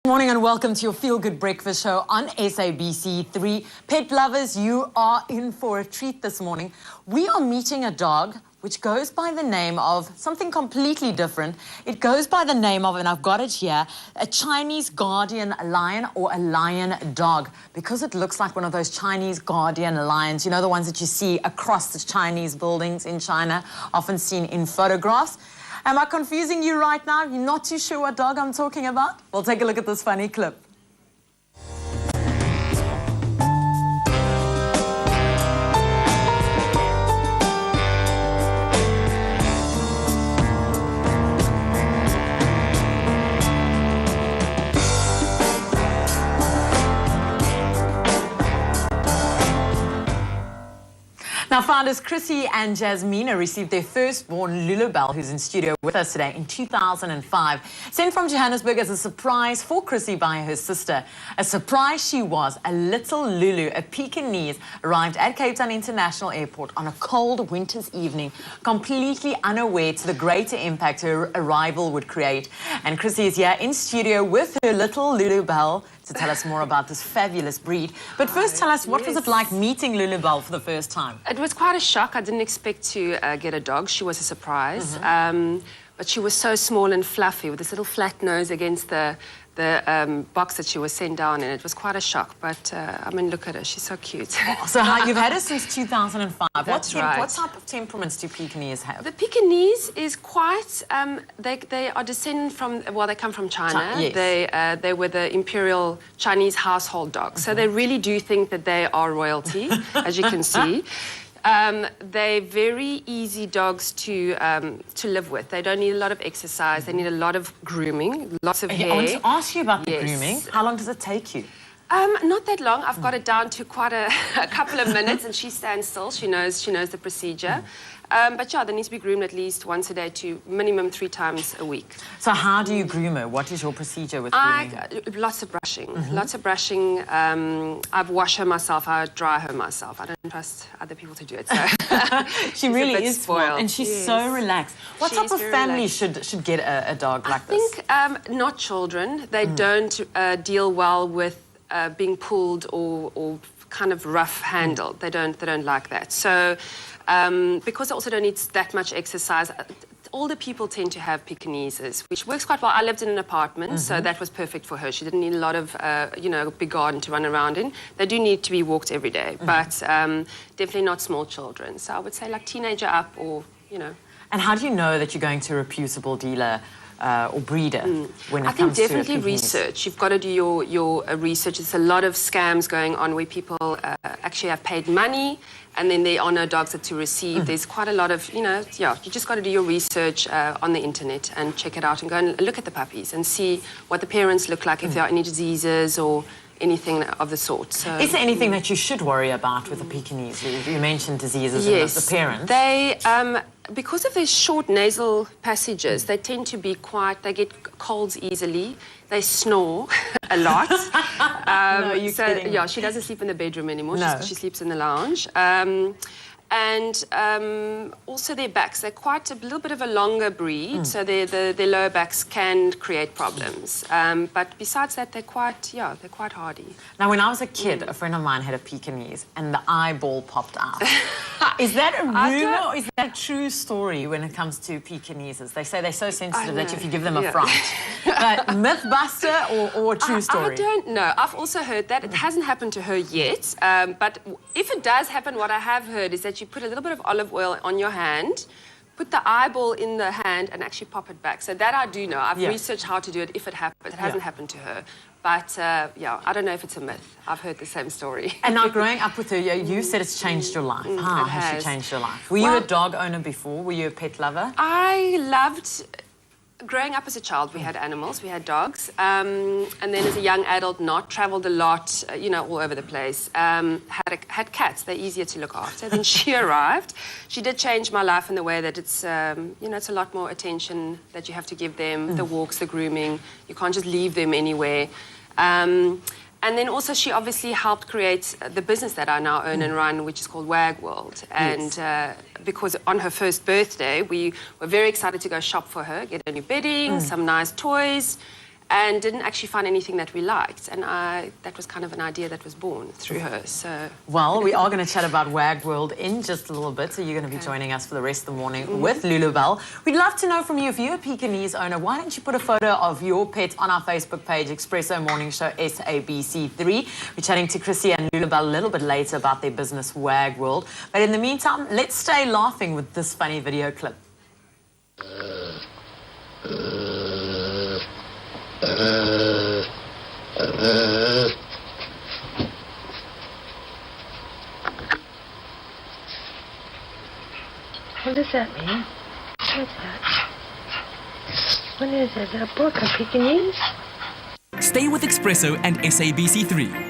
Good morning and welcome to your Feel Good Breakfast Show on SABC3. Pet lovers, you are in for a treat this morning. We are meeting a dog which goes by the name of something completely different. It goes by the name of, and I've got it here, a Chinese guardian lion or a lion dog, because it looks like one of those Chinese guardian lions, you know, the ones that you see across the Chinese buildings in China, often seen in photographs. Am I confusing you right now? You're not too sure what dog I'm talking about? Well, take a look at this funny clip. Now, founders Chrissi and Jasmina received their firstborn Lulu-Belle, who's in studio with us today, in 2005. Sent from Johannesburg as a surprise for Chrissi by her sister. A surprise she was. A little Lulu, a Pekingese, arrived at Cape Town International Airport on a cold winter's evening, completely unaware to the greater impact her arrival would create. And Chrissi is here in studio with her little Lulu-Belle to tell us more about this fabulous breed. But first, tell us, what was it like meeting Lulu-Belle for the first time? It was quite a shock. I didn't expect to get a dog. She was a surprise. But she was so small and fluffy with this little flat nose against the box that she was sent down in. It was quite a shock, but I mean, look at her. She's so cute. So you've had her since 2005. That's right. What type of temperaments do Pekingese have? The Pekingese is quite, they are descended from, well, they come from China. Yes. They were the imperial Chinese household dogs. So they really do think that they are royalty, as you can see. They're very easy dogs to live with. They don't need a lot of exercise. They need a lot of grooming, lots of hair. I want to ask you about the grooming. How long does it take you? Not that long. I've got it down to quite a couple of minutes, and she stands still. She knows the procedure. But yeah, they need to be groomed at least once a day to minimum 3 times a week. So how do you groom her? What is your procedure with grooming? Lots of brushing. Lots of brushing. I've washed her myself. I dry her myself. I don't trust other people to do it. So she really is spoiled, and she's so relaxed. What type of family should get a dog like this? I think not children. They don't deal well with being pulled or kind of rough handled. They don't like that. So because they also don't need that much exercise, older people tend to have Pekingeses, which works quite well. I lived in an apartment, so that was perfect for her. She didn't need a lot of, big garden to run around in. They do need to be walked every day, but definitely not small children. So I would say like teenager up, or, And how do you know that you're going to a reputable dealer or breeder when it comes to I think definitely research. You've got to do your research. There's a lot of scams going on where people actually have paid money and then there are no dogs to receive. There's quite a lot of, you just got to do your research on the internet and check it out and go and look at the puppies and see what the parents look like, if there are any diseases or anything of the sort. So, is there anything that you should worry about with a Pekingese? You mentioned diseases and the parents. They, because of their short nasal passages, they tend to be they get colds easily. They snore a lot. No, you're kidding. Yeah, she doesn't sleep in the bedroom anymore. No. She sleeps in the lounge. And also their backs, they're quite a little bit of a longer breed, so their lower backs can create problems. But besides that, they're quite hardy. Now, when I was a kid, a friend of mine had a Pekingese and the eyeball popped out. Is that a rumor or is that a true story when it comes to Pekingeses? They say they're so sensitive that if you give them a fright. But mythbuster or true story? I don't know. I've also heard that. It hasn't happened to her yet. But if it does happen, what I have heard is that you put a little bit of olive oil on your hand, put the eyeball in the hand and actually pop it back. So that I do know. I've researched how to do it if it happens. It hasn't happened to her. But, I don't know if it's a myth. I've heard the same story. And now growing up with her, you said it's changed your life. How has she changed your life? Were you a dog owner before? Were you a pet lover? I loved... Growing up as a child, we had animals, we had dogs, and then as a young adult, travelled a lot, all over the place. Had cats, they're easier to look after. Then she arrived. She did change my life in the way that it's, it's a lot more attention that you have to give them, the walks, the grooming. You can't just leave them anywhere. And then also she obviously helped create the business that I now own and run, which is called Wag World. And because on her first birthday, we were very excited to go shop for her, get her new bedding, some nice toys. and didn't actually find anything that we liked. And that was kind of an idea that was born through her. So, well, we are going to chat about Wag World in just a little bit, so you're going to be joining us for the rest of the morning with Lulu-Belle. We'd love to know from you, if you're a Pekingese owner, why don't you put a photo of your pet on our Facebook page, eXpresso Morning Show SABC3. We're chatting to Chrissi and Lulu-Belle a little bit later about their business Wag World. But in the meantime, let's stay laughing with this funny video clip. What does that mean? What is that? What is it? Is it a book of Pekingese? Stay with eXpresso and SABC3.